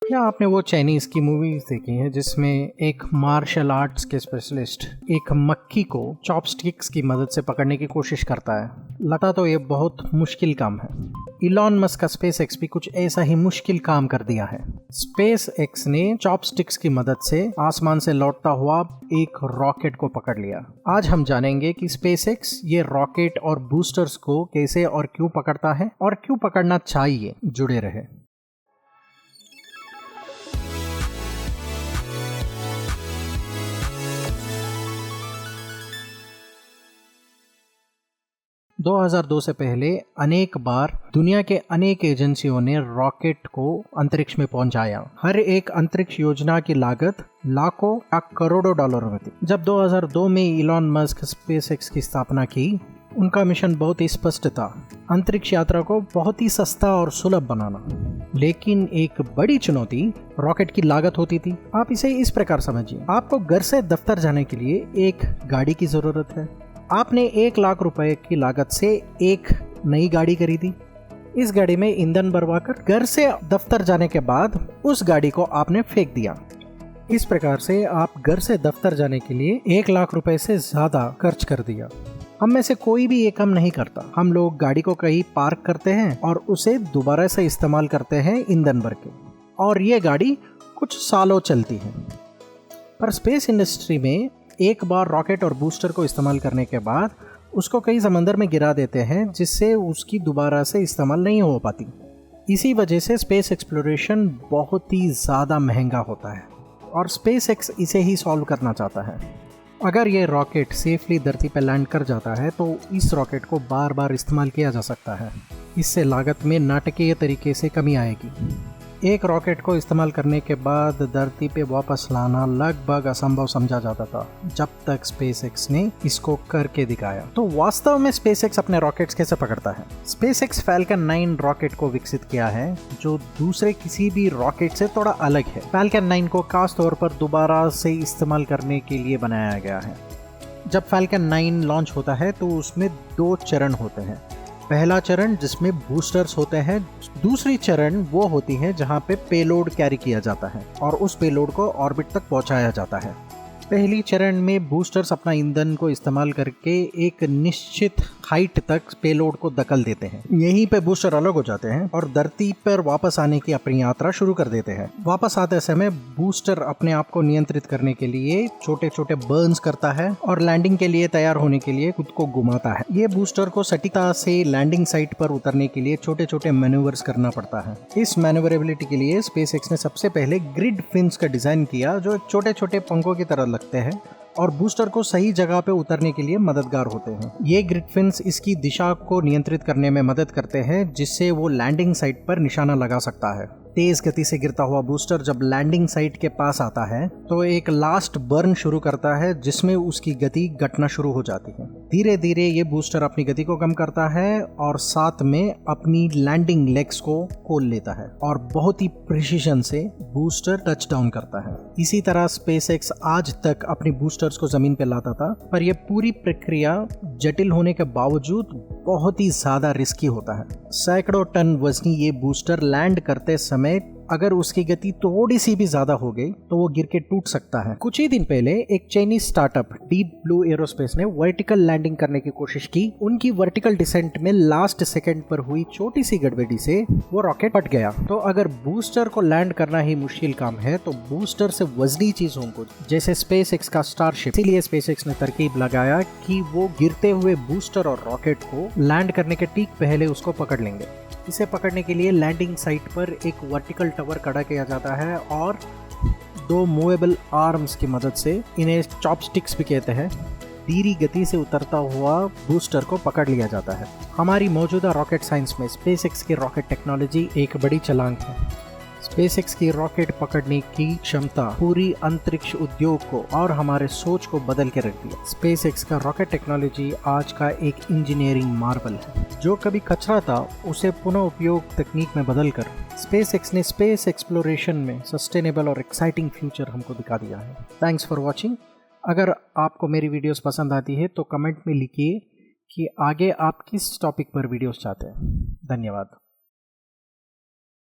या आपने वो चाइनीज की मूवीज देखी है जिसमें एक मार्शल आर्ट्स के स्पेशलिस्ट एक मक्खी को चॉपस्टिक्स की मदद से पकड़ने की कोशिश करता है। लगता तो ये बहुत मुश्किल काम है। इलॉन मस्क का स्पेस एक्स भी कुछ ऐसा ही मुश्किल काम कर दिया है। स्पेस एक्स ने चॉपस्टिक्स की मदद से आसमान से लौटता हुआ एक रॉकेट को पकड़ लिया। आज हम जानेंगे कि स्पेस एक्स ये रॉकेट और बूस्टर्स को कैसे और क्यों पकड़ता है और क्यों पकड़ना चाहिए। जुड़े रहे। – 2002 से पहले अनेक बार दुनिया के अनेक एजेंसियों ने रॉकेट को अंतरिक्ष में पहुंचाया। हर एक अंतरिक्ष योजना की लागत लाखों या करोड़ों डॉलर में थी। जब 2002 में इलॉन मस्क स्पेसएक्स की स्थापना की, उनका मिशन बहुत ही स्पष्ट था, अंतरिक्ष यात्रा को बहुत ही सस्ता और सुलभ बनाना। लेकिन एक बड़ी चुनौती रॉकेट की लागत होती थी। आप इसे इस प्रकार समझिए, आपको घर से दफ्तर जाने के लिए एक गाड़ी की जरूरत है। आपने 1 लाख रुपए की लागत से एक नई गाड़ी खरीदी। इस गाड़ी में ईंधन भरवाकर घर से दफ्तर जाने के बाद उस गाड़ी को आपने फेंक दिया। इस प्रकार से आप घर से दफ्तर जाने के लिए 1 लाख रुपए से ज्यादा खर्च कर दिया। हम में से कोई भी ये काम नहीं करता। हम लोग गाड़ी को कहीं पार्क करते हैं और उसे दोबारा से इस्तेमाल करते हैं ईंधन भर के, और ये गाड़ी कुछ सालों चलती है। पर स्पेस इंडस्ट्री में एक बार रॉकेट और बूस्टर को इस्तेमाल करने के बाद उसको कई समंदर में गिरा देते हैं, जिससे उसकी दोबारा से इस्तेमाल नहीं हो पाती। इसी वजह से स्पेस एक्सप्लोरेशन बहुत ही ज़्यादा महंगा होता है और स्पेस एक्स इसे ही सॉल्व करना चाहता है। अगर ये रॉकेट सेफली धरती पर लैंड कर जाता है तो इस रॉकेट को बार बार इस्तेमाल किया जा सकता है। इससे लागत में नाटकीय तरीके से कमी आएगी। एक रॉकेट को इस्तेमाल करने के बाद धरती पे वापस लाना लगभग असंभव समझा जाता था, जब तक स्पेसएक्स ने इसको करके दिखाया। तो वास्तव में स्पेसएक्स अपने रॉकेट्स कैसे पकड़ता है? स्पेसएक्स फैल्कन 9 रॉकेट को विकसित किया है, जो दूसरे किसी भी रॉकेट से थोड़ा अलग है। फैल्कन 9 को खास तौर पर दोबारा से इस्तेमाल करने के लिए बनाया गया है। जब फैल्कन 9 लॉन्च होता है तो उसमें 2 चरण होते हैं। पहला चरण जिसमें बूस्टर्स होते हैं, दूसरी चरण वो होती है जहां पे पेलोड कैरी किया जाता है और उस पेलोड को ऑर्बिट तक पहुंचाया जाता है। पहली चरण में बूस्टर्स अपना ईंधन को इस्तेमाल करके एक निश्चित हाइट तक पेलोड को धकेल देते हैं। यहीं पे बूस्टर अलग हो जाते हैं और धरती पर वापस आने की अपनी यात्रा शुरू कर देते हैं। वापस आते समय बूस्टर अपने आप को नियंत्रित करने के लिए छोटे छोटे बर्न्स करता है और लैंडिंग के लिए तैयार होने के लिए खुद को घुमाता है। ये बूस्टर को सटीकता से लैंडिंग साइट पर उतरने के लिए छोटे छोटे मैन्यूवर्स करना पड़ता है। इस मैन्यूवरेबिलिटी के लिए स्पेसएक्स ने सबसे पहले ग्रिड फिन्स का डिजाइन किया, जो एक छोटे छोटे पंखों की तरह लगते हैं और बूस्टर को सही जगह पे उतरने के लिए मददगार होते हैं। ये ग्रिड फिन्स इसकी दिशा को नियंत्रित करने में मदद करते हैं, जिससे वो लैंडिंग साइट पर निशाना लगा सकता है। तेज गति से गिरता हुआ बूस्टर जब लैंडिंग साइट के पास आता है तो एक लास्ट बर्न शुरू करता है, जिसमें उसकी गति घटना शुरू हो जाती है। धीरे धीरे ये बूस्टर अपनी गति को कम करता है और साथ में अपनी लैंडिंग लेग्स को खोल लेता है और बहुत ही प्रिसीजन से बूस्टर टच डाउन करता है। इसी तरह स्पेसएक्स आज तक अपनी बूस्टर्स को जमीन पे लाता था, पर यह पूरी प्रक्रिया जटिल होने के बावजूद बहुत ही ज्यादा रिस्की होता है। सैकड़ों टन वजनी ये बूस्टर लैंड करते समय अगर उसकी गति थोड़ी सी भी ज्यादा हो गई तो वो गिर के टूट सकता है। कुछ ही दिन पहले एक Chinese startup deep blue aerospace ने वर्टिकल लैंडिंग करने की कोशिश की। उनकी वर्टिकल डिसेंट में लास्ट सेकंड पर हुई छोटी सी गड़बड़ी से वो रॉकेट फट गया। तो अगर बूस्टर को लैंड करना ही मुश्किल काम है तो बूस्टर से वजनी चीजों को, जैसे स्पेसएक्स का स्टारशिप, इसीलिए स्पेसएक्स ने तरकीब लगाया कि वो गिरते हुए बूस्टर और रॉकेट को लैंड करने के ठीक पहले उसको पकड़ लेंगे। इसे पकड़ने के लिए लैंडिंग साइट पर एक वर्टिकल टावर खड़ा किया जाता है और 2 मूवेबल आर्म्स की मदद से, इन्हें चॉपस्टिक्स भी कहते हैं, धीमी गति से उतरता हुआ बूस्टर को पकड़ लिया जाता है। हमारी मौजूदा रॉकेट साइंस में स्पेसएक्स की रॉकेट टेक्नोलॉजी एक बड़ी छलांग है। स्पेसएक्स की रॉकेट पकड़ने की क्षमता पूरी अंतरिक्ष उद्योग को और हमारे सोच को बदल के रख दिया। स्पेसएक्स का रॉकेट टेक्नोलॉजी आज का एक इंजीनियरिंग मार्वल है। जो कभी कचरा था उसे पुनः उपयोग तकनीक में बदलकर स्पेसएक्स ने स्पेस एक्सप्लोरेशन में सस्टेनेबल और एक्साइटिंग फ्यूचर हमको दिखा दिया है। Thanks for watching. अगर आपको मेरी वीडियोस पसंद आती है तो कमेंट में लिखिए कि आगे आप किस टॉपिक पर वीडियोस चाहते हैं। धन्यवाद।